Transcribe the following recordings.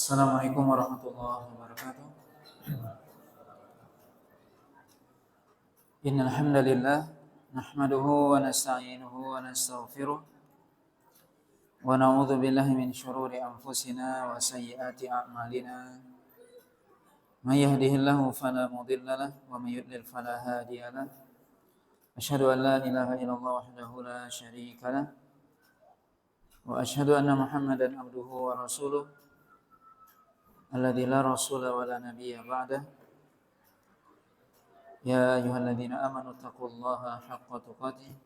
Assalamualaikum warahmatullahi wabarakatuh. Innal hamdalillah nahmaduhu wa nasta'inuhu wa nastaghfiruh wa na'udzu billahi min shururi anfusina wa sayyiati a'malina. May yahdihillahu fala mudilla lahu wa may yudlil fala hadiya lahu. Asyhadu an la ilaha illallah wahdahu la syarika lahu wa asyhadu anna Muhammadan abduhu wa rasuluh alladzi la rasula wa la nabiyya ba'dah. Ya ayyuhalladzina amanu taqullaha haqqa tuqatih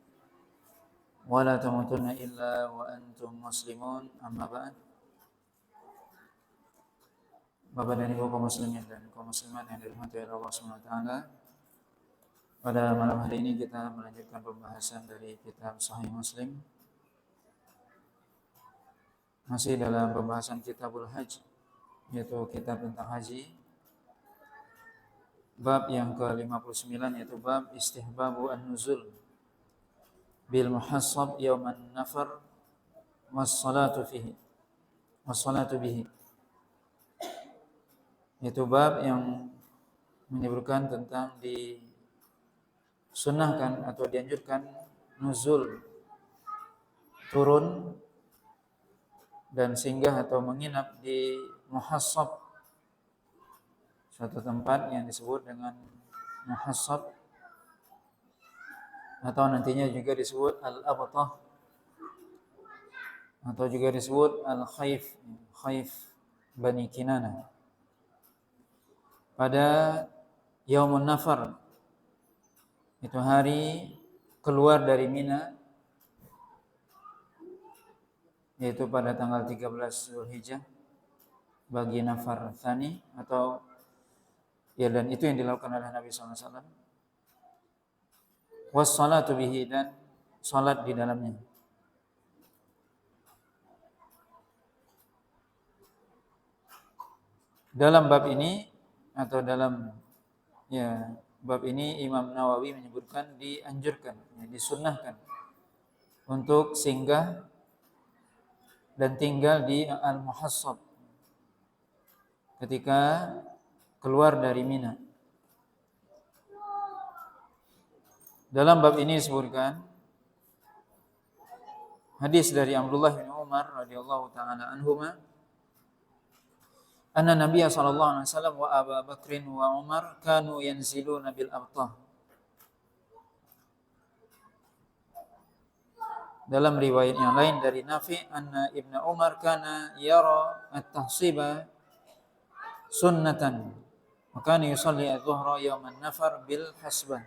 wa la tamutunna illa wa antum muslimun. Amma ba'd. Bapak dan Ibu kaum muslimin dan kaum muslimat yang dirahmati oleh Allah Subhanahu wa taala. Pada malam hari ini kita melanjutkan pembahasan dari kitab Sahih Muslim. Masih dalam pembahasan Kitabul Hajj, yaitu kitab tentang haji. Bab yang ke-59 yaitu bab istihbabu an-nuzul bil muhassab yauman nafar was-salatu bihi. Itu bab yang menyebutkan tentang disunnahkan atau dianjurkan nuzul, turun dan singgah atau menginap di muhassab, suatu tempat yang disebut dengan muhassab atau nantinya juga disebut al-abtah atau juga disebut al-khayf, khayf Bani Kinanah. Pada Yaumun Nafar, itu hari keluar dari Mina, yaitu pada tanggal 13 Zulhijjah bagi Nafar Tsani, atau ya, dan itu yang dilakukan oleh Nabi SAW. Was-salatu bihi, dan salat di dalamnya. Dalam bab ini atau dalam bab ini Imam Nawawi menyebutkan dianjurkan, disunnahkan untuk singgah dan tinggal di al-muhassab ketika keluar dari Mina. Dalam bab ini disebutkan hadis dari Abdullah bin Umar radhiyallahu taala anhuma, anna Nabiy sallallahu alaihi wasallam wa Abu Bakrin wa Umar kanu yanziluna bil abtah. Dalam riwayat yang lain dari Nafi, anna Ibnu Umar kana yara at-tahsiba sunnatan wa kana yusalli adh-dhuhra yawman nafar bil hasbah.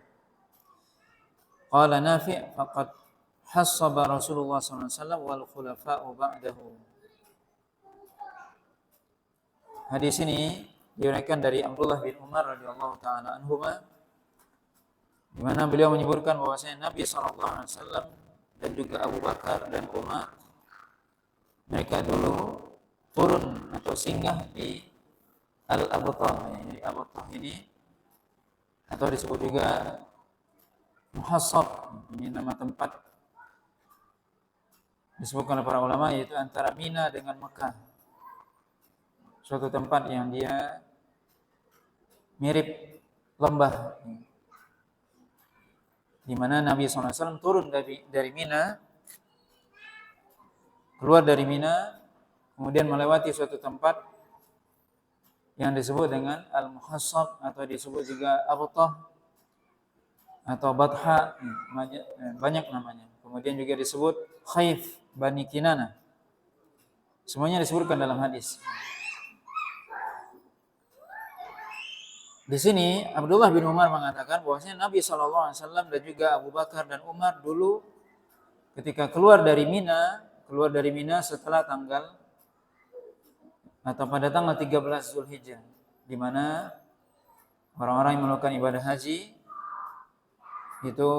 Qala Nafi' faqad hassaba Rasulullah sallallahu alaihi wasallam wal khulafa'u ba'dahu. Hadis ini diriwayatkan dari Abdullah bin Umar radhiyallahu taala anhuma, di mana beliau menyebutkan bahwasanya Nabi sallallahu alaihi wasallam dan juga Abu Bakar dan Umar, mereka dulu turun atau singgah di al-abtah. Di abtah ini atau disebut juga muhassab, ini nama tempat disebutkan oleh para ulama, yaitu antara Mina dengan Mekah. Suatu tempat yang dia mirip lembah, di mana Nabi SAW turun dari Mina, keluar dari Mina, kemudian melewati suatu tempat yang disebut dengan al-muhassab atau disebut juga abtah atau batha, banyak namanya. Kemudian juga disebut khayf Bani Kinanah. Semuanya disebutkan dalam hadis. Di sini Abdullah bin Umar mengatakan bahwasanya Nabi SAW dan juga Abu Bakar dan Umar dulu ketika keluar dari Mina setelah tanggal atau pada tanggal 13 Zulhijjah, di mana orang-orang yang melakukan ibadah haji itu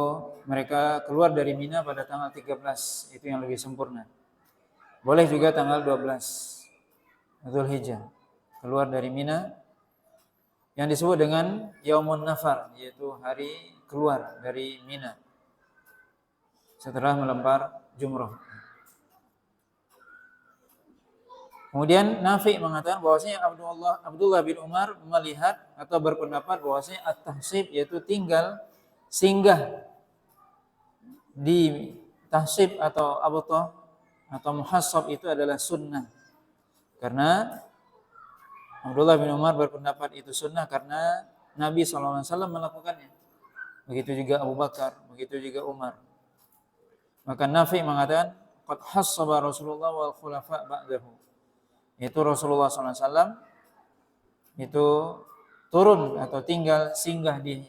mereka keluar dari Mina pada tanggal 13, itu yang lebih sempurna. Boleh juga tanggal 12 Zulhijjah keluar dari Mina, yang disebut dengan Yaumun Nafar, yaitu hari keluar dari Mina setelah melempar jumrah. Kemudian Nafi mengatakan bahwasanya Abdullah bin Umar melihat atau berpendapat bahwasanya at-tahsib yaitu singgah di tahsib atau abtah atau muhassab itu adalah sunnah. Karena Abdullah bin Umar berpendapat itu sunnah karena Nabi SAW melakukannya. Begitu juga Abu Bakar, begitu juga Umar. Maka Nafi mengatakan qad hassaba Rasulullah wal khulafa ba'dahu. Itu Rasulullah SAW itu turun atau tinggal singgah di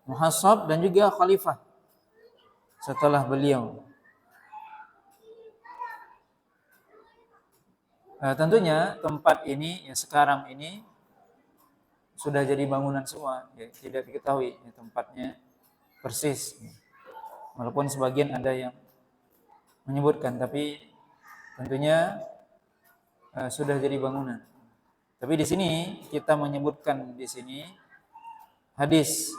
muhassab dan juga khalifah setelah beliau. Tentunya tempat ini ya sekarang ini sudah jadi bangunan semua, ya, tidak diketahui ya, tempatnya persis. Walaupun sebagian ada yang menyebutkan, tapi tentunya sudah jadi bangunan. Tapi di sini kita menyebutkan di sini hadis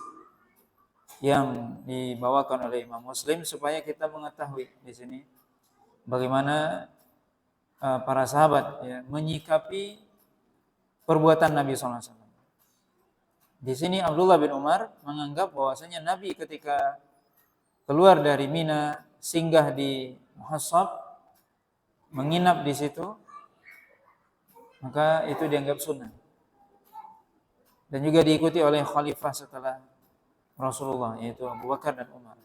yang dibawakan oleh Imam Muslim supaya kita mengetahui di sini bagaimana para sahabat ya, menyikapi perbuatan Nabi SAW. Di sini Abdullah bin Umar menganggap bahwasanya Nabi ketika keluar dari Mina singgah di Muhassab, menginap di situ, maka itu dianggap sunnah. Dan juga diikuti oleh khalifah setelah Rasulullah, yaitu Abu Bakar dan Umar.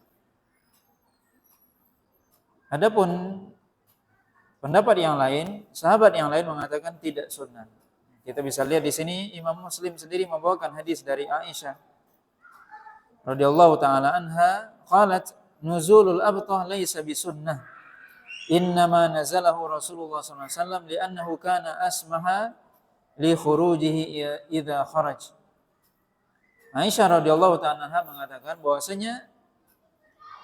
Adapun pendapat yang lain, sahabat yang lain mengatakan tidak sunnah. Kita bisa lihat di sini Imam Muslim sendiri membawakan hadis dari Aisyah radhiyallahu taala anha, qalat nuzulul abtah laisa bisunnah. Innama nazalahu Rasulullah sallallahu alaihi wasallam li'annahu kana asmaha li khurujihi idza kharaj. Aisyah radhiyallahu taala anha mengatakan bahwasanya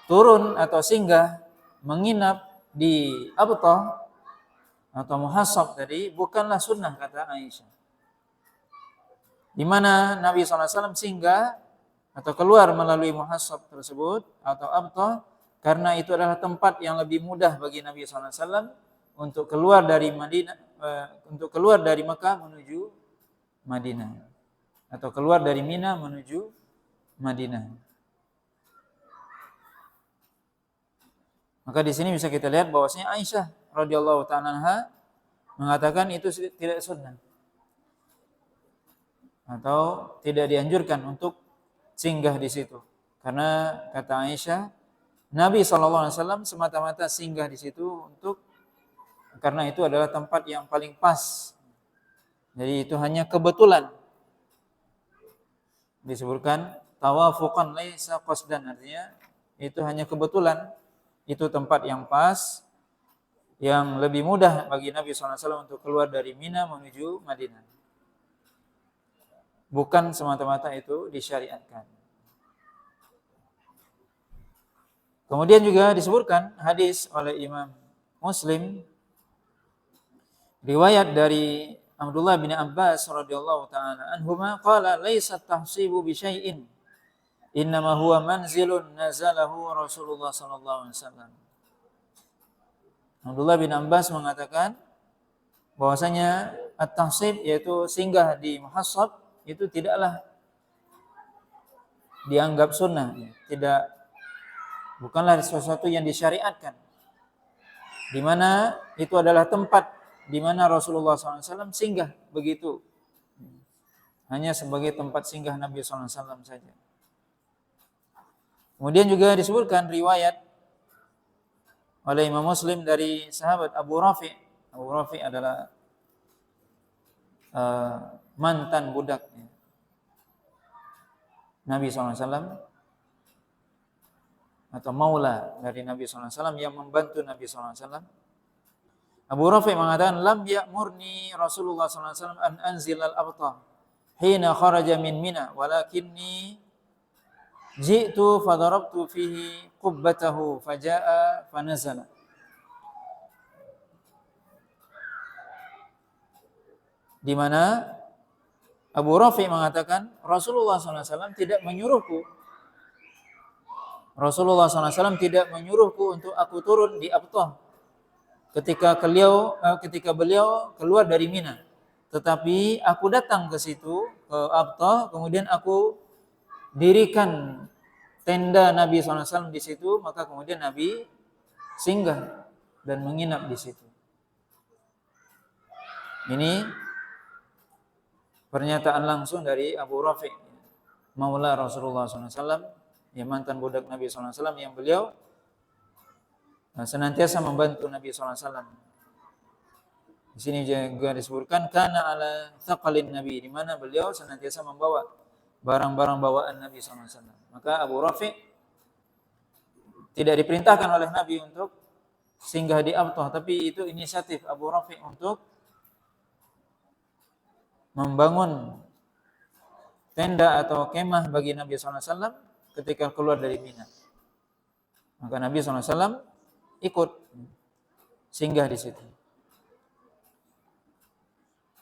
turun atau singgah menginap di abtah atau muhassab tadi bukanlah sunnah, kata Aisyah. Di mana Nabi SAW singgah atau keluar melalui muhassab tersebut atau abtah karena itu adalah tempat yang lebih mudah bagi Nabi SAW untuk keluar dari Madinah, untuk keluar dari Mekah menuju Madinah atau keluar dari Mina menuju Madinah. Maka di sini bisa kita lihat bahwasanya Aisyah radhiyallahu ta'ala anha mengatakan itu tidak sunnah atau tidak dianjurkan untuk singgah di situ. Karena kata Aisyah, Nabi SAW semata-mata singgah di situ karena itu adalah tempat yang paling pas. Jadi itu hanya kebetulan. Disebutkan tawafuqan laisa qasdan, artinya itu hanya kebetulan. Itu tempat yang pas, yang lebih mudah bagi Nabi SAW untuk keluar dari Mina menuju Madinah. Bukan semata-mata itu disyariatkan. Kemudian juga disebutkan hadis oleh Imam Muslim, riwayat dari Abdullah bin Abbas radhiyallahu ta'ala anhuma, qala laisa tahsibu bi syai'in innama huwa manzilun nazalahu Rasulullah sallallahu alaihi wasallam. Abdullah bin Abbas mengatakan bahwasanya at-tahsib yaitu singgah di muhassab itu tidaklah dianggap sunnah, bukanlah sesuatu yang disyariatkan. Di mana itu adalah tempat di mana Rasulullah SAW singgah begitu. Hanya sebagai tempat singgah Nabi SAW saja. Kemudian juga disebutkan riwayat oleh Imam Muslim dari sahabat Abu Rafi. Abu Rafi adalah mantan budak Nabi SAW atau maula dari Nabi SAW yang membantu Nabi SAW. Abu Rafi mengatakan, lam ya'murni Rasulullah SAW an anzilal abtah hina kharaja min Mina walakinni ji'tu fadarabtu fihi qubbatahu faja'a fanazala. Di mana Abu Rafi mengatakan Rasulullah SAW tidak menyuruhku. Rasulullah SAW tidak menyuruhku untuk aku turun di abtah. ketika beliau keluar dari Mina. Tetapi aku datang ke situ, ke Abtah, kemudian aku dirikan tenda Nabi SAW di situ, maka kemudian Nabi singgah dan menginap di situ. Ini pernyataan langsung dari Abu Rafi, Maula Rasulullah SAW, yang mantan budak Nabi SAW, yang beliau senantiasa membantu Nabi SAW. Di sini juga disebutkan karena ala thaqalin Nabi, di mana beliau senantiasa membawa barang-barang bawaan Nabi SAW. Maka Abu Rafi tidak diperintahkan oleh Nabi untuk singgah di Abtah, tapi itu inisiatif Abu Rafi untuk membangun tenda atau kemah bagi Nabi SAW ketika keluar dari Mina. Maka Nabi SAW ikut singgah di situ.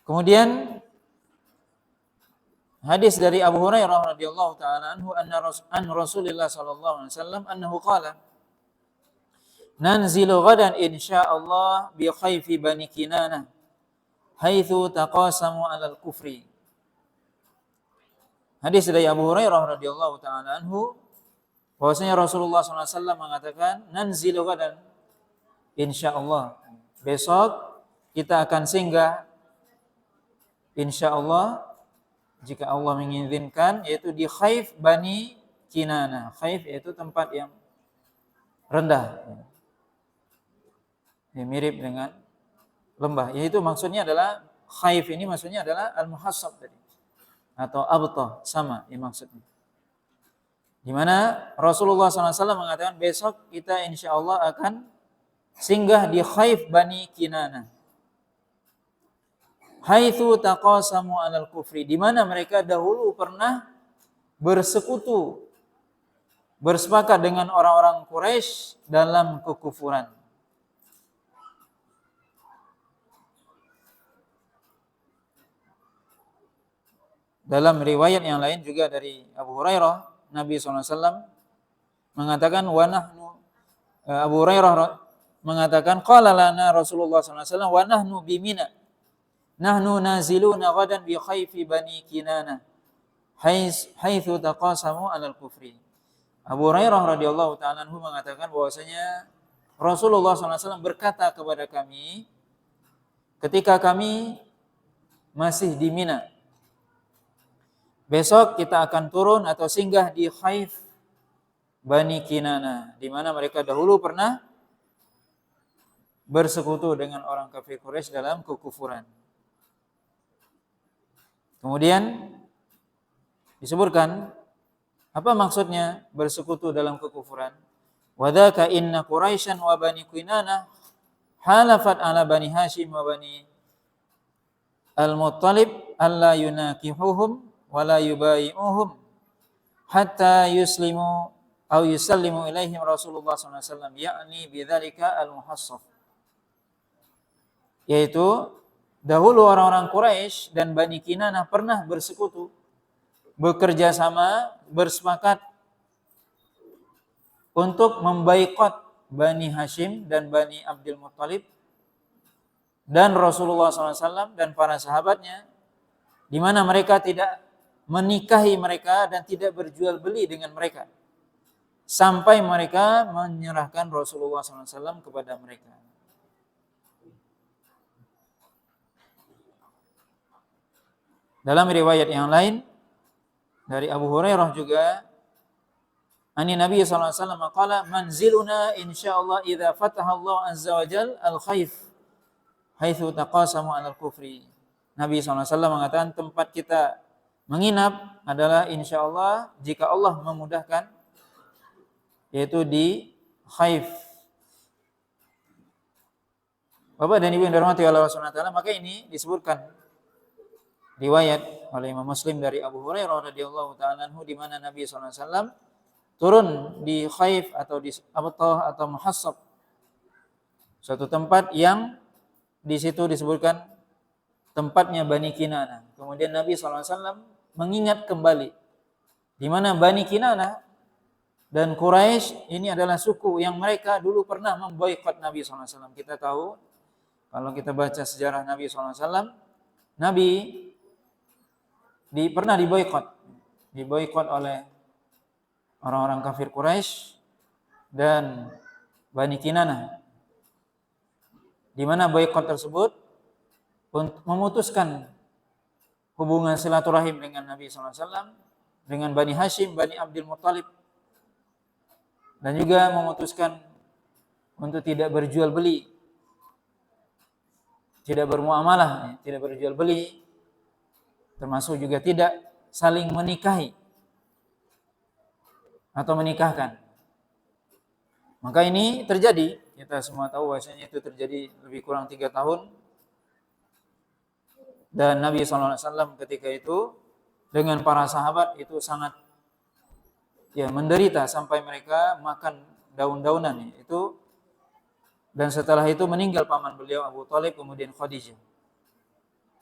Kemudian hadis dari Abu Hurairah radhiyallahu taala anhu an Rasulullah sallallahu alaihi wasallam annahu qala nanzilu ghadan insyaallah bi khayfi bani Kinanah haitsu taqasamu 'alal kufri. Hadis dari Abu Hurairah radhiyallahu taala anhu bahwasanya Rasulullah sallallahu alaihi wasallam mengatakan nanzilu ghadan insyaallah, besok kita akan singgah insyaallah jika Allah mengizinkan, yaitu di Khayf Bani Kinanah. Khayf yaitu tempat yang rendah, ya, mirip dengan lembah. Yaitu maksudnya adalah Khayf ini maksudnya adalah al-muhassab tadi atau Abtah, sama ya maksudnya. Di mana Rasulullah SAW mengatakan besok kita insyaallah akan singgah di Khayf Bani Kinanah. Haitsu taqasamu 'alal kufri, di mana mereka dahulu pernah bersekutu, bersepakat dengan orang-orang Quraisy dalam kekufuran. Dalam riwayat yang lain juga dari Abu Hurairah, Nabi SAW mengatakan wa nahnu, Abu Hurairah mengatakan qala lana Rasulullah SAW wa nahnu bi Mina nahnu naziluna ghadan bi khayfi bani Kinanah haitsu taqasamu 'alal kufri. Abu Hurairah radhiyallahu ta'ala anhu mengatakan bahwasanya Rasulullah SAW berkata kepada kami ketika kami masih di Mina, besok kita akan turun atau singgah di Khayf Bani Kinanah, di mana mereka dahulu pernah bersekutu dengan orang kafir Quraisy dalam kekufuran. Kemudian disebutkan apa maksudnya bersekutu dalam kekufuran? Wadaka inna Quraisyan wa Bani Kinanah halafat ala Bani Hashim wa Bani Al-Muttalib alla yunakihuhum wa la yubayi'uhum hatta yuslimu aw yusallimu ilaihim Rasulullah sallallahu alaihi wasallam, yakni bidzalika al-muhassaf, yaitu dahulu orang-orang Quraisy dan Bani Kinanah pernah bersekutu, bekerja sama, bersepakat untuk membaikot Bani Hashim dan Bani Abdul Muttalib dan Rasulullah SAW dan para sahabatnya, di mana mereka tidak menikahi mereka dan tidak berjual beli dengan mereka sampai mereka menyerahkan Rasulullah SAW kepada mereka. Dalam riwayat yang lain dari Abu Hurairah juga, ani Nabi sallallahu alaihi wasallam qala manziluna insyaallah idza fataha Allah azza wa jal al-khayf haitsu taqasamu 'alal kufri. Nabi sallallahu alaihi wasallam mengatakan tempat kita menginap adalah insyaallah jika Allah memudahkan, yaitu di Khayf. Bapak dan Ibu yang dirahmati Allah Subhanahu wa taala, maka ini disebutkan riwayat oleh Imam Muslim dari Abu Hurairah radhiyallahu ta'ala anhu, di mana Nabi SAW turun di Khayf atau di Abtah atau Muhassab, suatu tempat yang di situ disebutkan tempatnya Bani Kinanah. Kemudian Nabi SAW mengingat kembali di mana Bani Kinanah Dan Quraisy ini adalah suku yang mereka dulu pernah memboikot Nabi SAW. Kita tahu, kalau kita baca sejarah Nabi SAW, Nabi pernah diboikot oleh orang-orang kafir Quraisy dan Bani Kinanah, di mana boikot tersebut memutuskan hubungan silaturahim dengan Nabi SAW, dengan Bani Hashim, Bani Abdul Muttalib, dan juga memutuskan untuk tidak berjual beli, tidak bermuamalah, tidak berjual beli, termasuk juga tidak saling menikahi atau menikahkan. Maka ini terjadi, kita semua tahu bahwasanya itu terjadi lebih kurang 3 tahun. Dan Nabi SAW ketika itu dengan para sahabat itu sangat menderita sampai mereka makan daun-daunan itu. Dan setelah itu meninggal paman beliau Abu Thalib, kemudian Khadijah.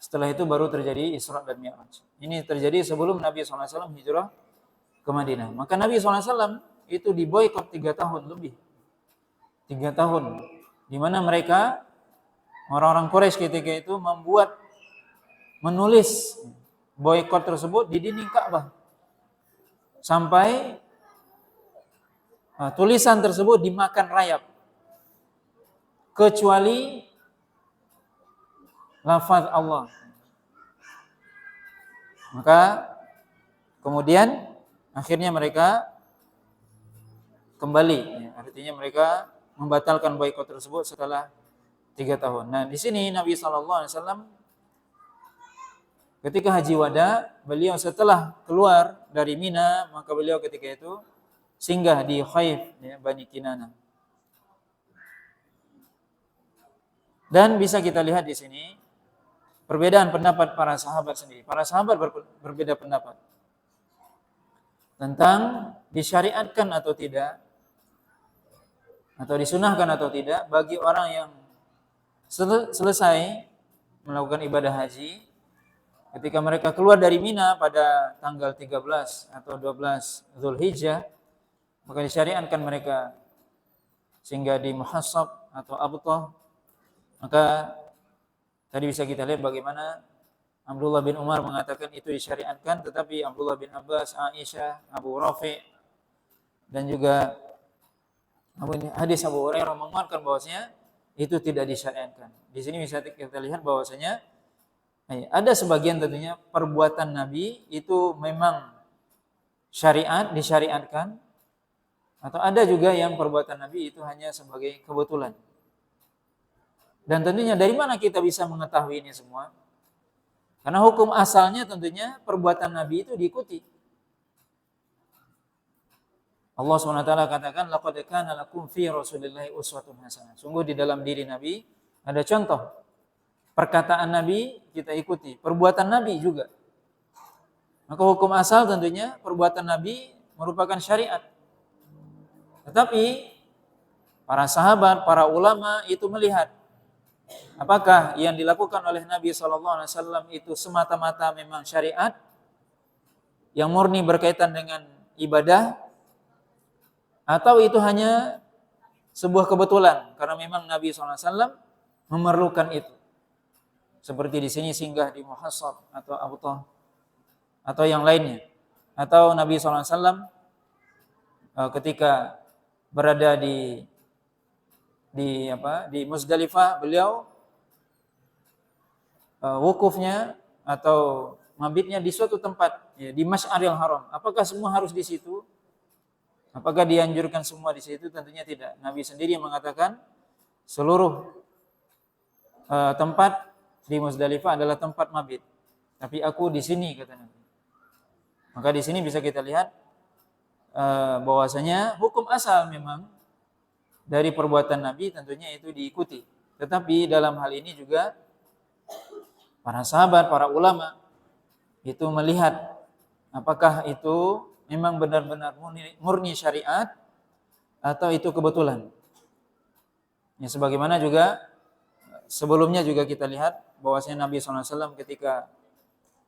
Setelah itu baru terjadi Isra dan Mi'raj. Ini terjadi sebelum Nabi SAW hijrah ke Madinah. Maka Nabi SAW itu diboikot 3 tahun lebih. 3 tahun. Di mana mereka, orang-orang Quraisy ketika itu menulis boikot tersebut di dinding Ka'bah. Sampai tulisan tersebut dimakan rayap. Kecuali lafaz Allah. Maka kemudian akhirnya mereka kembali. Artinya mereka membatalkan boikot tersebut setelah 3 tahun. Nah, di sini Nabi SAW ketika haji wada, beliau setelah keluar dari Mina, maka beliau ketika itu singgah di Khaif, Bani Kinanah. Dan bisa kita lihat di sini perbedaan pendapat para sahabat sendiri. Para sahabat berbeda pendapat tentang disyariatkan atau tidak, atau disunahkan atau tidak bagi orang yang selesai melakukan ibadah haji. Ketika mereka keluar dari Mina pada tanggal 13 atau 12 Zulhijjah, maka disyariatkan mereka sehingga di Muhassab atau Abtah. Maka tadi bisa kita lihat bagaimana Abdullah bin Umar mengatakan itu disyariatkan, tetapi Abdullah bin Abbas, Aisyah, Abu Rafi' dan juga hadis Abu Hurairah menguatkan bahwasanya itu tidak disyariatkan. Di sini bisa kita lihat bahwasanya ada sebagian tentunya perbuatan Nabi itu memang disyariatkan, atau ada juga yang perbuatan Nabi itu hanya sebagai kebetulan. Dan tentunya dari mana kita bisa mengetahui ini semua? Karena hukum asalnya tentunya perbuatan Nabi itu diikuti. Allah SWT katakan, laqad kana lakum fi Rasulillahi uswatun hasanah. Sungguh di dalam diri Nabi ada contoh. Perkataan Nabi kita ikuti, perbuatan Nabi juga. Maka hukum asal tentunya perbuatan Nabi merupakan syariat. Tetapi para sahabat, para ulama itu melihat apakah yang dilakukan oleh Nabi SAW itu semata-mata memang syariat yang murni berkaitan dengan ibadah, atau itu hanya sebuah kebetulan karena memang Nabi SAW memerlukan itu. Seperti di sini singgah di Muhassab atau Abtah atau yang lainnya. Atau Nabi SAW ketika berada di Muzdalifah, beliau wukufnya atau mabitnya di suatu tempat di Masy'aril Haram. Apakah semua harus di situ? Apakah dianjurkan semua di situ? Tentunya tidak. Nabi sendiri yang mengatakan seluruh tempat di Muzdalifah adalah tempat mabit. Tapi aku di sini, kata Nabi. Maka di sini bisa kita lihat bahwasanya hukum asal memang dari perbuatan Nabi tentunya itu diikuti. Tetapi dalam hal ini juga para sahabat, para ulama itu melihat apakah itu memang benar-benar murni syariat atau itu kebetulan. Ya, sebagaimana juga sebelumnya juga kita lihat bahwasanya Nabi SAW ketika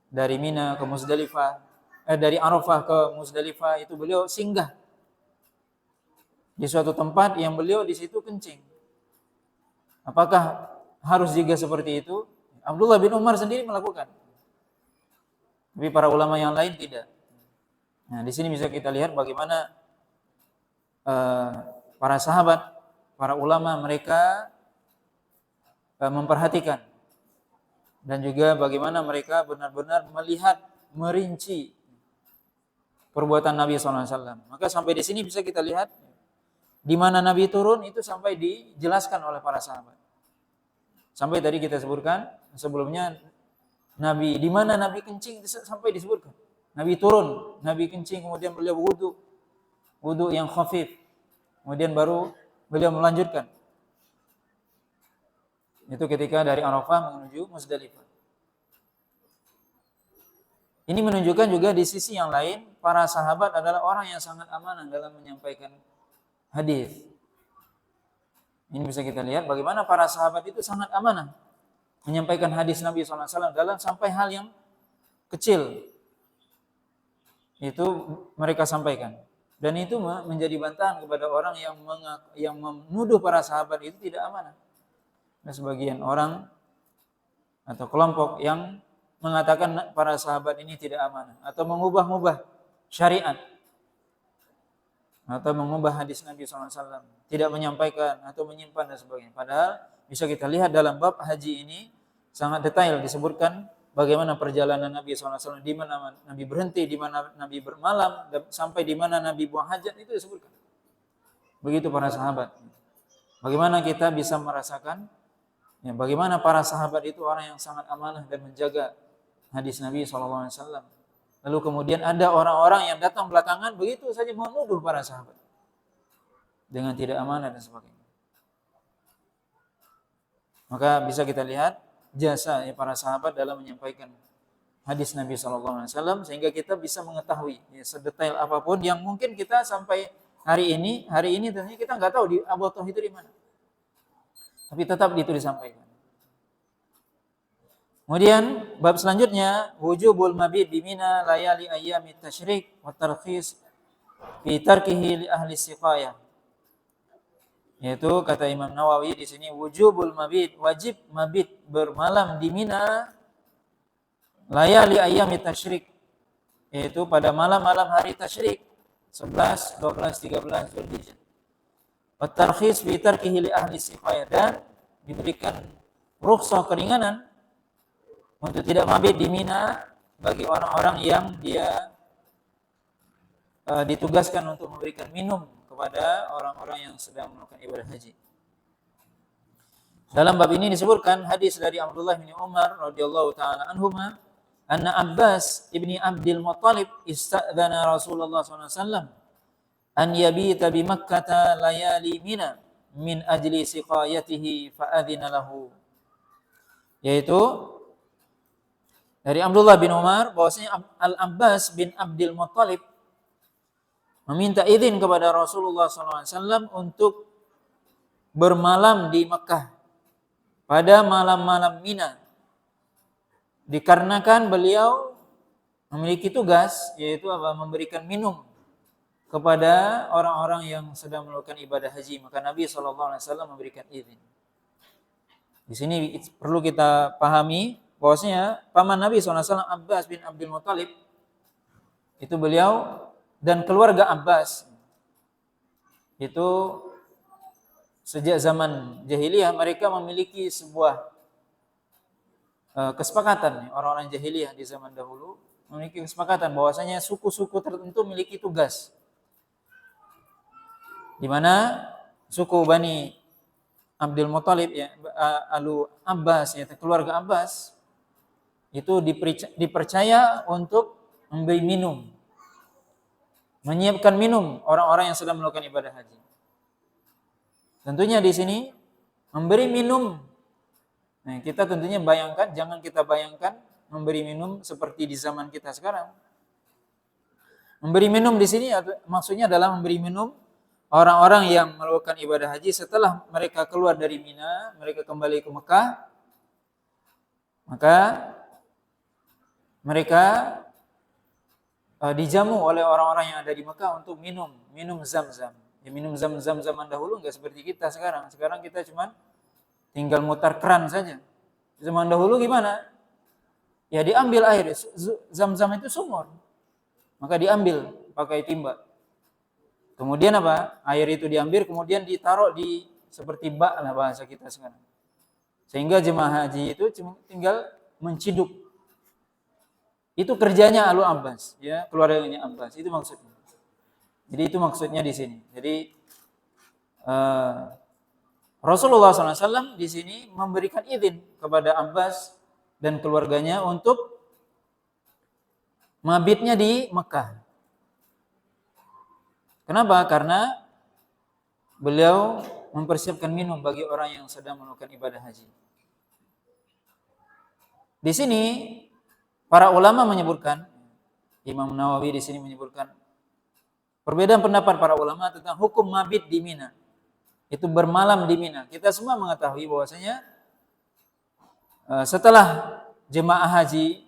dari Mina ke Muzdalifah, dari Arafah ke Muzdalifah itu beliau singgah di suatu tempat yang beliau di situ kencing. Apakah harus juga seperti itu? Abdullah bin Umar sendiri melakukan, tapi para ulama yang lain tidak. Nah, di sini bisa kita lihat bagaimana para sahabat, para ulama mereka memperhatikan, dan juga bagaimana mereka benar-benar melihat, merinci perbuatan Nabi SAW. Maka sampai di sini bisa kita lihat di mana Nabi turun itu sampai dijelaskan oleh para sahabat. Sampai tadi kita sebutkan sebelumnya, Nabi di mana Nabi kencing sampai disebutkan. Nabi turun, Nabi kencing, kemudian beliau wudu yang khafif. Kemudian baru beliau melanjutkan. Itu ketika dari Arafah menuju Muzdalifah. Ini menunjukkan juga di sisi yang lain, para sahabat adalah orang yang sangat amanah dalam menyampaikan hadis. Ini bisa kita lihat bagaimana para sahabat itu sangat amanah menyampaikan hadis Nabi SAW dalam sampai hal yang kecil. Itu mereka sampaikan. Dan itu menjadi bantahan kepada orang yang menuduh para sahabat itu tidak amanah. Ada sebagian orang atau kelompok yang mengatakan para sahabat ini tidak amanah, atau mengubah-ubah syariat, atau mengubah hadis Nabi SAW, tidak menyampaikan atau menyimpan dan sebagainya. Padahal bisa kita lihat dalam bab haji ini sangat detail disebutkan bagaimana perjalanan Nabi SAW, di mana Nabi berhenti, di mana Nabi bermalam, sampai di mana Nabi buang hajat, itu disebutkan. Begitu para sahabat. Bagaimana kita bisa merasakan bagaimana para sahabat itu orang yang sangat amanah dan menjaga hadis Nabi SAW. Lalu kemudian ada orang-orang yang datang belakangan begitu saja menuduh para sahabat dengan tidak amanah dan sebagainya. Maka bisa kita lihat jasa para sahabat dalam menyampaikan hadis Nabi SAW, sehingga kita bisa mengetahui sedetail apapun yang mungkin kita sampai hari ini tentunya kita nggak tahu di Abu Thah itu di mana. Tapi tetap itu disampaikan. Kemudian bab selanjutnya, wujubul mabit di Mina layali ayyamit tasyrik wa tarkhis fi tarkihi li ahli siqayah. Yaitu kata Imam Nawawi di sini, wujubul mabit, wajib mabit bermalam di Mina layali ayyamit tasyrik, yaitu pada malam-malam hari tasyrik 11, 12, 13 Zulhijjah. Wa tarkhis fi tarkihi li ahli siqayah, dan diberikan rukhsah, keringanan untuk tidak mabit di Mina bagi orang-orang yang dia ditugaskan untuk memberikan minum kepada orang-orang yang sedang melakukan ibadah haji. Dalam bab ini disebutkan hadis dari Abdullah bin Umar radhiyallahu taala anhuma, anna Abbas ibni Abdul Muttalib istadzana Rasulullah SAW an yabita bi Makkah layali Mina min ajli siqayatihi fa adzina lahu. Yaitu dari Abdullah bin Umar bahwasanya Al-Abbas bin Abdul Muttalib meminta izin kepada Rasulullah SAW untuk bermalam di Mekah pada malam-malam Mina, dikarenakan beliau memiliki tugas, yaitu memberikan minum kepada orang-orang yang sedang melakukan ibadah haji. Maka Nabi SAW memberikan izin. Di sini perlu kita pahami bahwasanya paman Nabi SAW, Abbas bin Abdul Muttalib, itu beliau dan keluarga Abbas itu sejak zaman jahiliyah mereka memiliki sebuah kesepakatan. Orang-orang jahiliyah di zaman dahulu memiliki kesepakatan bahwasanya suku-suku tertentu memiliki tugas, di mana suku Bani Abdul Muttalib, Alu Abbas, keluarga Abbas, itu dipercaya untuk memberi minum, menyiapkan minum orang-orang yang sedang melakukan ibadah haji. Tentunya di sini memberi minum. Nah, kita tentunya bayangkan, jangan kita bayangkan memberi minum seperti di zaman kita sekarang. Memberi minum di sini maksudnya adalah memberi minum orang-orang yang melakukan ibadah haji setelah mereka keluar dari Mina, mereka kembali ke Mekah, maka mereka dijamu oleh orang-orang yang ada di Mekah untuk minum Zam-Zam. Ya, minum zam-zam zaman dahulu enggak seperti kita sekarang. Sekarang kita cuma tinggal mutar keran saja. Zaman dahulu gimana? Ya diambil air. Zam-zam itu sumur. Maka diambil pakai timba. Kemudian apa? Air itu diambil kemudian ditaruh di seperti bak lah bahasa kita sekarang. Sehingga jemaah haji itu cuma tinggal menciduk. Itu kerjanya Alu Abbas, ya, keluarganya Abbas. Itu maksudnya. Jadi itu maksudnya di sini. Jadi Rasulullah SAW di sini memberikan izin kepada Abbas dan keluarganya untuk mabitnya di Mekah. Kenapa? Karena beliau mempersiapkan minum bagi orang yang sedang melakukan ibadah haji. Di sini para ulama menyebutkan, Imam Nawawi di sini menyebutkan perbedaan pendapat para ulama tentang hukum mabit di Mina. Itu bermalam di Mina. Kita semua mengetahui bahwasanya setelah jemaah haji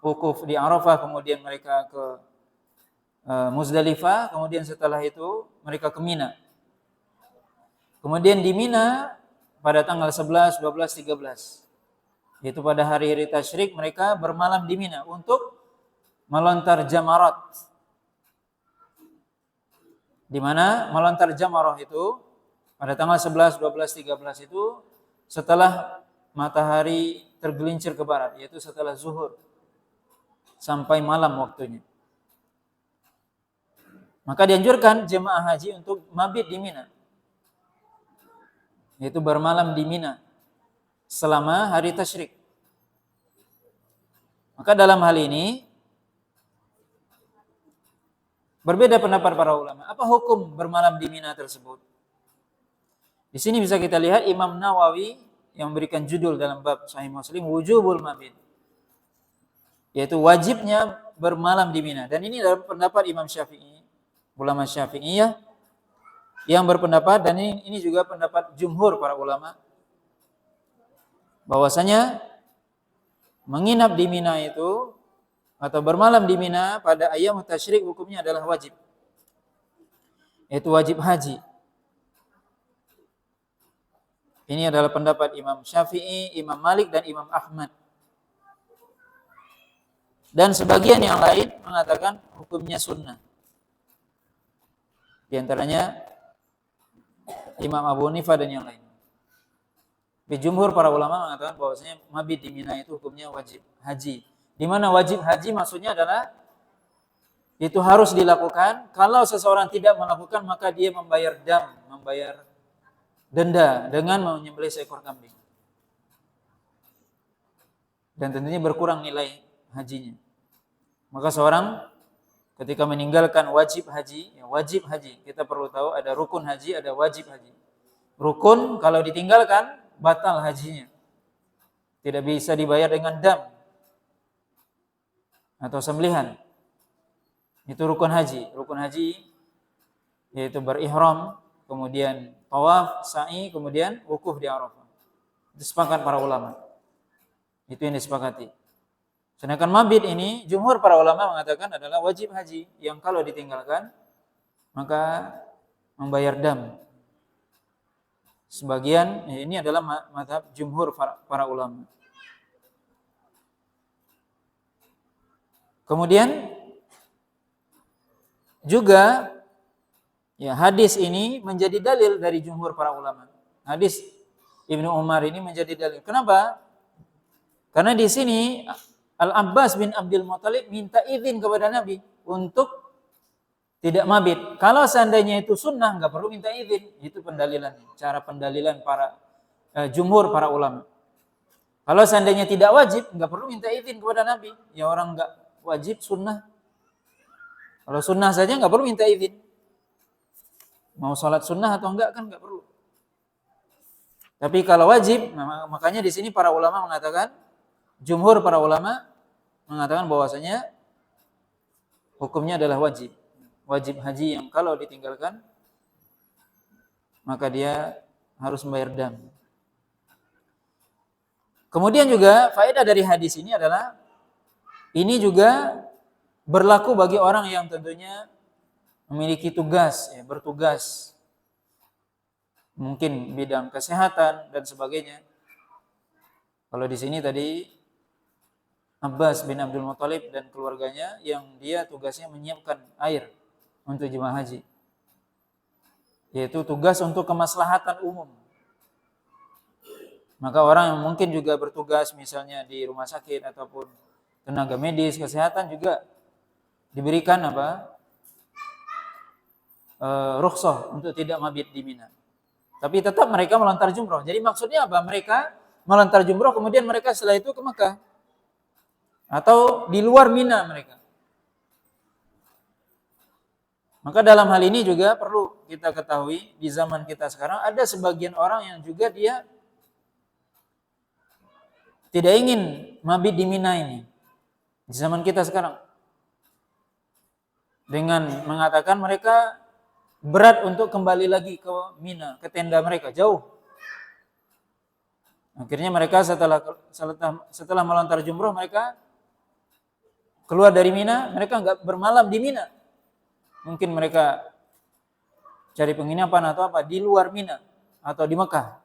wukuf di Arafah, kemudian mereka ke Muzdalifah, kemudian setelah itu mereka ke Mina. Kemudian di Mina pada tanggal 11, 12, 13, yaitu pada hari-hari tasyrik mereka bermalam di Mina untuk melontar jamarat. Di mana melontar jamarah itu pada tanggal 11, 12, 13 itu setelah matahari tergelincir ke barat, yaitu setelah zuhur sampai malam waktunya. Maka dianjurkan jemaah haji untuk mabit di Mina, yaitu bermalam di Mina selama hari tasyrik. Maka dalam hal ini berbeda pendapat para ulama. Apa hukum bermalam di Mina tersebut? Di sini bisa kita lihat Imam Nawawi yang memberikan judul dalam bab Sahih Muslim, wujubul mabit, yaitu wajibnya bermalam di Mina. Dan ini dalam pendapat Imam Syafi'i, ulama Syafi'iyah yang berpendapat, dan ini juga pendapat jumhur para ulama, bahwasanya menginap di Mina itu atau bermalam di Mina pada ayam tasyrik hukumnya adalah wajib. Yaitu wajib haji. Ini adalah pendapat Imam Syafi'i, Imam Malik dan Imam Ahmad. Dan sebagian yang lain mengatakan hukumnya sunnah. Di antaranya Imam Abu Hanifah dan yang lain. Di jumhur para ulama mengatakan bahwasanya mabit di Mina itu hukumnya wajib haji. Di mana wajib haji maksudnya adalah itu harus dilakukan. Kalau seseorang tidak melakukan maka dia membayar membayar denda dengan menyembelih seekor kambing. Dan tentunya berkurang nilai hajinya. Maka seorang ketika meninggalkan wajib haji, kita perlu tahu ada rukun haji, ada wajib haji. Rukun kalau ditinggalkan batal hajinya. Tidak bisa dibayar dengan dam atau sembelihan. Itu rukun haji. Rukun haji yaitu berihram, kemudian tawaf, sa'i, kemudian wukuf di Arafah. Itu sepakat para ulama. Itu yang disepakati. Sedangkan mabit ini jumhur para ulama mengatakan adalah wajib haji yang kalau ditinggalkan maka membayar dam. Sebagian ini adalah mazhab jumhur para ulama. Kemudian juga ya, hadis ini menjadi dalil dari jumhur para ulama. Hadis Ibnu Umar ini menjadi dalil. Kenapa? Karena di sini Al-Abbas bin Abdul Muthalib minta izin kepada Nabi untuk tidak mabit. Kalau seandainya itu sunnah, nggak perlu minta izin. Itu pendalilan, cara pendalilan para jumhur para ulama. Kalau seandainya tidak wajib, nggak perlu minta izin kepada Nabi. Ya orang nggak wajib sunnah. Kalau sunnah saja nggak perlu minta izin. Mau sholat sunnah atau enggak kan nggak perlu. Tapi kalau wajib, makanya di sini para ulama mengatakan, jumhur para ulama mengatakan bahwasanya hukumnya adalah wajib. Wajib haji yang kalau ditinggalkan maka dia harus membayar dam. Kemudian juga faedah dari hadis ini adalah ini juga berlaku bagi orang yang tentunya memiliki tugas, ya, bertugas, mungkin bidang kesehatan dan sebagainya. Kalau di sini tadi Abbas bin Abdul Muthalib dan keluarganya yang dia tugasnya menyiapkan air untuk jemaah haji, yaitu tugas untuk kemaslahatan umum. Maka orang yang mungkin juga bertugas misalnya di rumah sakit ataupun tenaga medis, kesehatan juga diberikan rukhsah untuk tidak mabit di Mina. Tapi tetap mereka melontar jumroh. Jadi maksudnya apa? Mereka melontar jumroh kemudian mereka setelah itu ke Mekah. Atau di luar Mina mereka. Maka dalam hal ini juga perlu kita ketahui di zaman kita sekarang ada sebagian orang yang juga dia tidak ingin mabit di Mina ini. Di zaman kita sekarang. Dengan mengatakan mereka berat untuk kembali lagi ke Mina, ke tenda mereka, jauh. Akhirnya mereka setelah melontar jumroh, mereka keluar dari Mina, mereka enggak bermalam di Mina. Mungkin mereka cari penginapan atau apa di luar Mina atau di Mekah.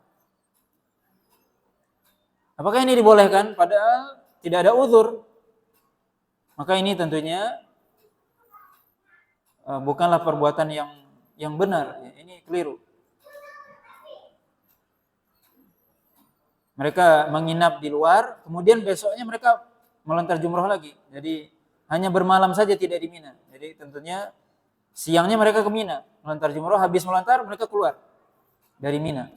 Apakah ini dibolehkan? Padahal tidak ada uzur. Maka ini tentunya bukanlah perbuatan yang benar. Ini keliru. Mereka menginap di luar, kemudian besoknya mereka melontar jumroh lagi. Jadi hanya bermalam saja tidak di Mina. Jadi tentunya siangnya mereka ke Mina, melontar jumroh, habis melontar mereka keluar dari Mina.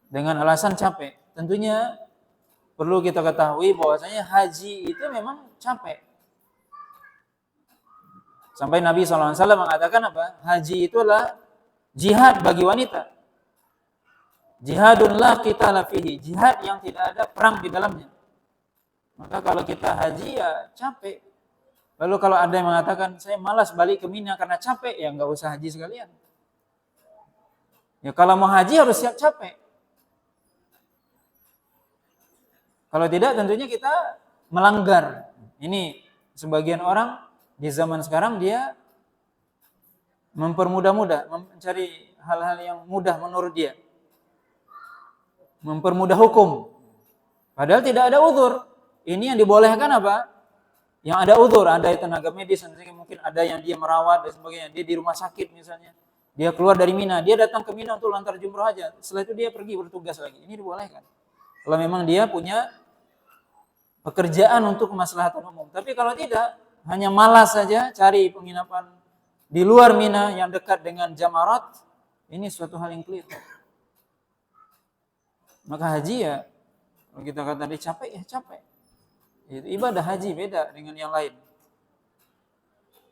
Dengan alasan capek. Tentunya perlu kita ketahui bahwasanya haji itu memang capek. Sampai Nabi SAW mengatakan apa? Haji itulah jihad bagi wanita. Jihadun la qitala fihi, jihad yang tidak ada perang di dalamnya. Maka kalau kita haji ya capek. Lalu kalau ada yang mengatakan saya malas balik ke Mina karena capek, ya enggak usah haji sekalian. Ya kalau mau haji harus siap capek. Kalau tidak tentunya kita melanggar. Ini sebagian orang di zaman sekarang dia mempermudah-mudah, mencari hal-hal yang mudah menurut dia. Mempermudah hukum. Padahal tidak ada uzur. Ini yang dibolehkan apa? Yang ada uzur, ada tenaga medis, mungkin ada yang dia merawat dan sebagainya. Dia di rumah sakit misalnya. Dia keluar dari Mina, dia datang ke Mina untuk lantar jumroh aja. Setelah itu dia pergi bertugas lagi. Ini dibolehkan. Kalau memang dia punya pekerjaan untuk kemaslahatan umum. Tapi kalau tidak, hanya malas saja cari penginapan di luar Mina yang dekat dengan Jamarat, ini suatu hal yang keliru. Maka haji ya, kalau kita kata dia capek, ya capek. Itu ibadah haji beda dengan yang lain.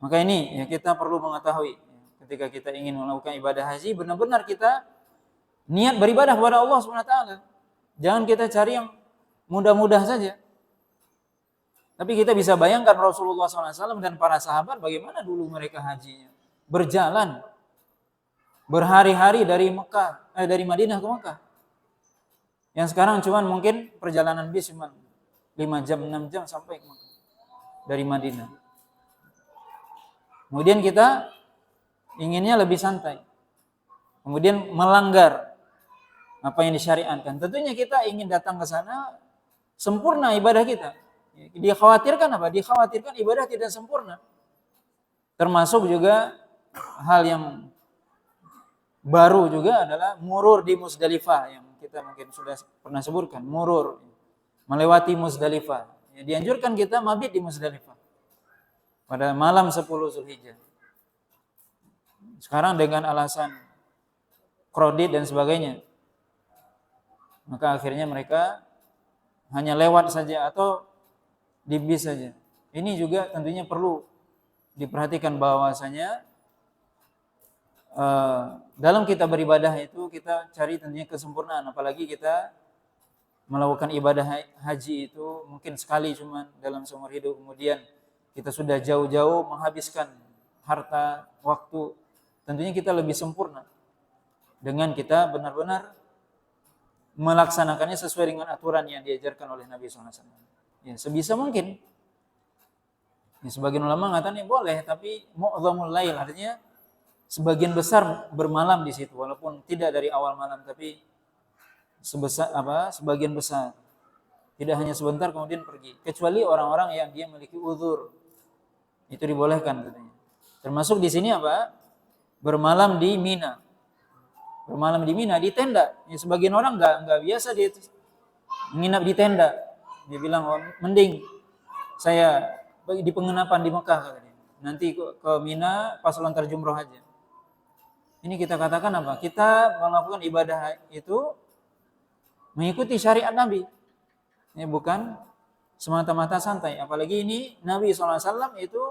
Maka ini ya kita perlu mengetahui ketika kita ingin melakukan ibadah haji, benar-benar kita niat beribadah kepada Allah SWT. Jangan kita cari yang mudah-mudah saja. Tapi kita bisa bayangkan Rasulullah SAW dan para sahabat bagaimana dulu mereka hajinya. Berjalan berhari-hari dari Madinah ke Mekah. Yang sekarang cuman mungkin perjalanan bis cuma 5 jam, 6 jam sampai ke Mekah dari Madinah. Kemudian kita inginnya lebih santai. Kemudian melanggar apa yang disyariatkan. Tentunya kita ingin datang ke sana sempurna ibadah kita. Dia khawatirkan apa? Dia khawatirkan ibadah tidak sempurna. Termasuk juga hal yang baru juga adalah murur di Muzdalifah yang kita mungkin sudah pernah sebutkan. Murur, melewati Muzdalifah. Ya, dianjurkan kita mabit di Muzdalifah pada malam 10 Zulhijjah. Sekarang dengan alasan kredit dan sebagainya, maka akhirnya mereka hanya lewat saja atau di bis saja. Ini juga tentunya perlu diperhatikan bahwasanya dalam kita beribadah itu kita cari tentunya kesempurnaan. Apalagi kita melakukan ibadah haji itu mungkin sekali cuma dalam seumur hidup. Kemudian kita sudah jauh-jauh menghabiskan harta, waktu. Tentunya kita lebih sempurna dengan kita benar-benar melaksanakannya sesuai dengan aturan yang diajarkan oleh Nabi SAW. Ya, sebisa mungkin. Sebagian ulama mengatakan boleh, tapi mu'dhamul lail, artinya sebagian besar bermalam di situ, walaupun tidak dari awal malam, tapi sebagian besar. Tidak hanya sebentar kemudian pergi. Kecuali orang-orang yang dia memiliki uzur, itu dibolehkan katanya. Termasuk di sini apa? Bermalam di Mina. Bermalam di Mina di tenda. Ya, sebagian orang enggak biasa dia menginap di tenda. Dia bilang, oh, mending saya di penginapan di Mekah katanya. Nanti ke Mina pas lontar jumroh aja. Ini kita katakan apa? Kita melakukan ibadah itu mengikuti syariat Nabi. Ini bukan semata-mata santai. Apalagi ini Nabi SAW itu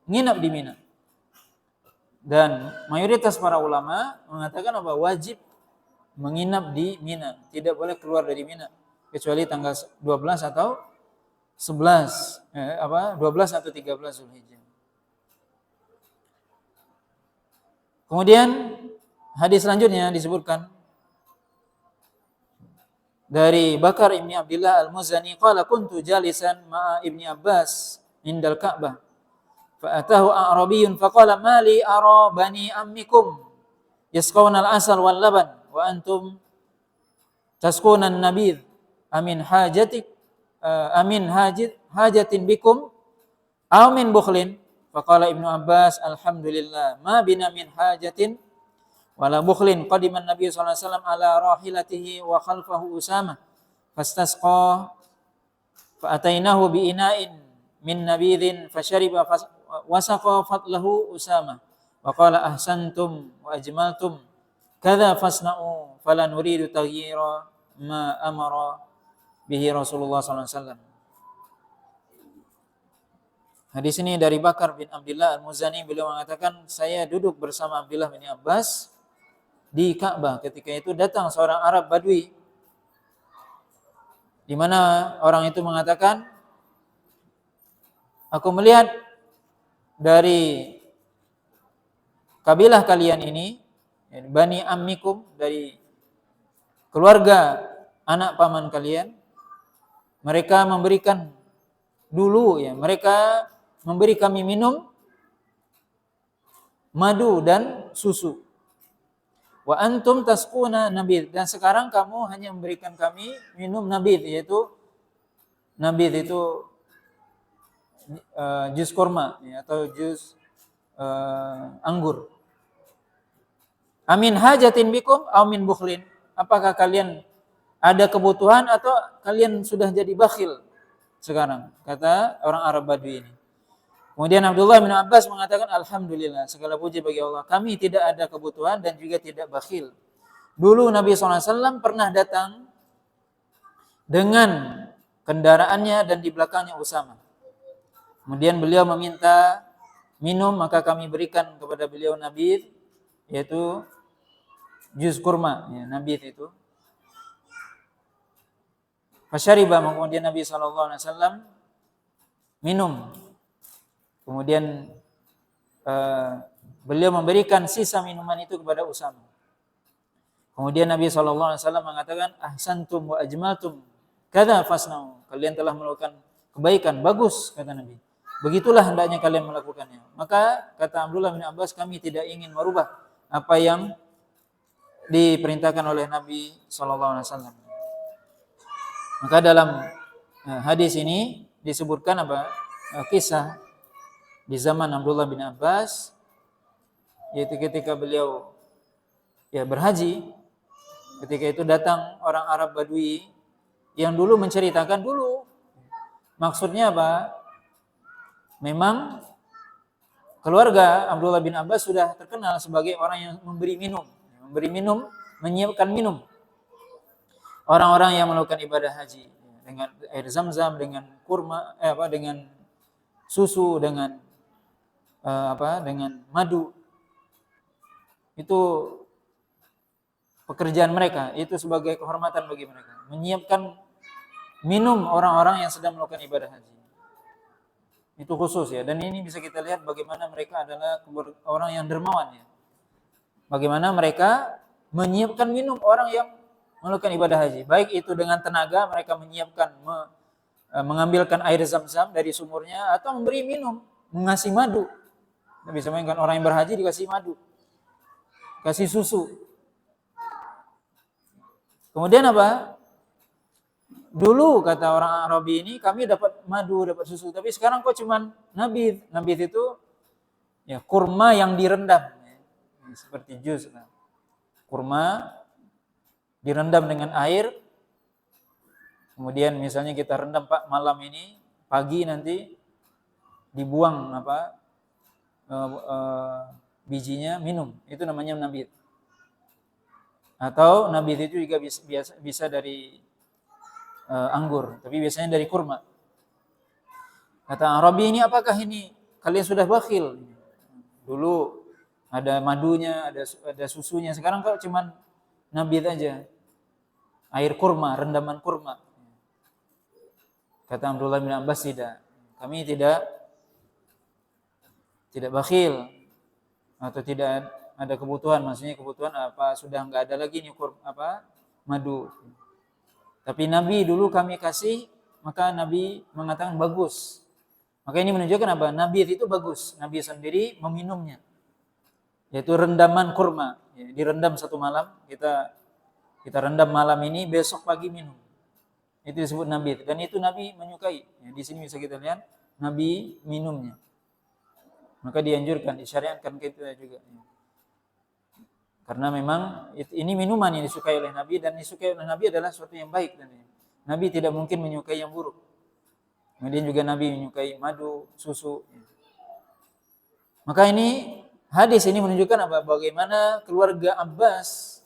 nginap di Mina. Dan mayoritas para ulama mengatakan apa? Wajib menginap di Mina. Tidak boleh keluar dari Mina. Kecuali tanggal 12 atau 11. 12 atau 13 Zulhijjah. Kemudian hadis selanjutnya disebutkan dari Bakar ibni Abdullah al-Muzani qala kuntu jalisan ma'a ibni Abbas indal Ka'bah fa'atahu a'rabiyyun faqala ma li ara bani ammikum yasqawna al-asal wal laban wa antum tasquna an-nabidh amin hajatin bikum aw min bukhlin faqala ibnu Abbas alhamdulillah ma bina min hajatin wala bukhlin qadiman Nabi sallallahu alaihi wasallam ala rahilatihi wa khalfahu Usamah fastasqa fa atainahu bi ina'in min nabidhin fashariba wasaqa fatlahu Usamah wa qala ahsantum wa ajmaltum kadza fasna'u fala nuridu taghyira ma amara bihi Rasulullah sallallahu alaihi wasallam. Hadis ini dari Bakar bin Abdullah al-Muzani, beliau mengatakan saya duduk bersama Abdullah bin Abbas di Ka'bah. Ketika itu datang seorang Arab Badui, di mana orang itu mengatakan, aku melihat dari kabilah kalian ini, Bani Ammikum, dari keluarga anak paman kalian, mereka memberikan dulu ya, mereka memberi kami minum madu dan susu. Wa antum tasquna nabidh, dan sekarang kamu hanya memberikan kami minum nabidh, yaitu nabidh itu jus kurma ya, atau jus anggur. Amin hajatin bikum aw min bukhlin, apakah kalian ada kebutuhan atau kalian sudah jadi bakhil sekarang, kata orang Arab Badui ini. Kemudian Abdullah bin Abbas mengatakan, alhamdulillah, segala puji bagi Allah, kami tidak ada kebutuhan dan juga tidak bakhil. Dulu Nabi SAW pernah datang dengan kendaraannya dan di belakangnya Usamah. Kemudian beliau meminta minum, maka kami berikan kepada beliau nabidh, yaitu jus kurma, ya, nabidh itu. Fasyariba, kemudian Nabi SAW minum. Kemudian beliau memberikan sisa minuman itu kepada Usamah. Kemudian Nabi SAW mengatakan, ahsantum wa ajmaltum kadza fasna'u, kalian telah melakukan kebaikan, bagus, kata Nabi. Begitulah hendaknya kalian melakukannya. Maka kata Abdullah bin Abbas, kami tidak ingin merubah apa yang diperintahkan oleh Nabi SAW. Maka dalam hadis ini disebutkan apa? Kisah di zaman Abdullah bin Abbas, yaitu ketika beliau ya berhaji, ketika itu datang orang Arab Badui yang dulu menceritakan dulu, maksudnya apa? Memang keluarga Abdullah bin Abbas sudah terkenal sebagai orang yang memberi minum, menyiapkan minum orang-orang yang melakukan ibadah haji dengan air zam-zam, dengan kurma, dengan susu, dengan dengan madu. Itu pekerjaan mereka, itu sebagai kehormatan bagi mereka, menyiapkan minum orang-orang yang sedang melakukan ibadah haji. Itu khusus ya, dan ini bisa kita lihat bagaimana mereka adalah orang yang dermawan ya. Bagaimana mereka menyiapkan minum orang yang melakukan ibadah haji, baik itu dengan tenaga mereka menyiapkan mengambilkan air zam-zam dari sumurnya atau memberi minum mengasih madu. Kita bisa bayangkan orang yang berhaji dikasih madu, kasih susu. Kemudian apa? Dulu kata orang Arabi ini kami dapat madu, dapat susu, tapi sekarang kok cuman nabith. Nabith itu ya kurma yang direndam, ya. Seperti jus. Kurma direndam dengan air, kemudian misalnya kita rendam Pak malam ini, pagi nanti dibuang bijinya, minum. Itu namanya nabith. Atau nabith itu juga bisa dari anggur, tapi biasanya dari kurma. Kata Arabi ini, apakah ini kalian sudah bakhil? Dulu ada madunya, ada susunya, sekarang kok cuman nabith aja. Air kurma, rendaman kurma. Kata Abdullah bin Abbas, tidak. Kami tidak bakhil atau tidak ada kebutuhan, maksudnya kebutuhan apa sudah enggak ada lagi nih madu. Tapi Nabi dulu kami kasih, maka Nabi mengatakan bagus. Maka ini menunjukkan apa? Nabi itu bagus. Nabi sendiri meminumnya. Yaitu rendaman kurma. Ya, direndam satu malam, kita rendam malam ini, besok pagi minum. Itu disebut Nabi. Dan itu Nabi menyukai. Ya, di sini bisa kita lihat Nabi minumnya. Maka dianjurkan, disyariatkan kita juga. Ya. Karena memang ini minuman yang disukai oleh Nabi, dan disukai oleh Nabi adalah sesuatu yang baik. Dan Nabi tidak mungkin menyukai yang buruk. Kemudian juga Nabi menyukai madu, susu. Maka ini hadis ini menunjukkan apa? Bagaimana keluarga Abbas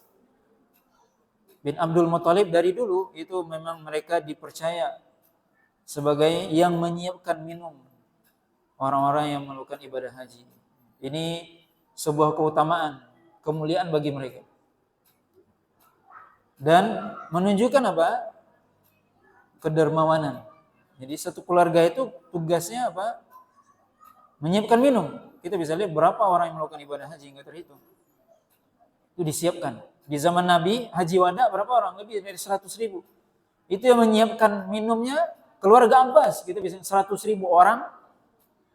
bin Abdul Muthalib dari dulu itu memang mereka dipercaya sebagai yang menyiapkan minum orang-orang yang melakukan ibadah haji. Ini sebuah keutamaan, kemuliaan bagi mereka. Dan menunjukkan apa? Kedermawanan. Jadi satu keluarga itu tugasnya apa? Menyiapkan minum. Kita bisa lihat berapa orang yang melakukan ibadah haji, enggak terhitung. Itu disiapkan. Di zaman Nabi, haji wada berapa orang? Lebih dari 100.000. Itu yang menyiapkan minumnya keluarga Abbas. Kita bisa 100.000 orang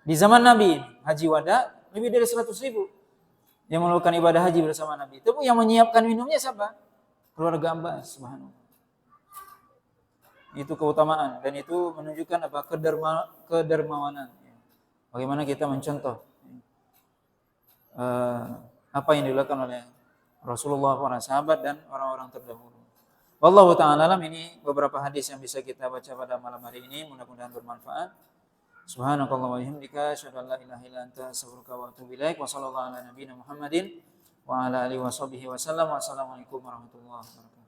di zaman Nabi. Haji wada lebih dari 100.000 yang melakukan ibadah haji bersama Nabi. Itu yang menyiapkan minumnya siapa? Keluarga Abbas. Subhanallah. Itu keutamaan dan itu menunjukkan apa? Kedermawanan. Bagaimana kita mencontoh apa yang dilakukan oleh Rasulullah, para sahabat dan orang-orang terdahulu. Wallahu ta'ala alam. Ini beberapa hadis yang bisa kita baca pada malam hari ini, mudah-mudahan bermanfaat. Subhanakallah wa bihamdika asyhadu an la ilaha illa anta astaghfiruka wa atubu ilaik. Wa sallallahu ala nabiyyina Muhammadin wa ala alihi wa sahbihi wasallam. Wassalamualaikum warahmatullahi wabarakatuh.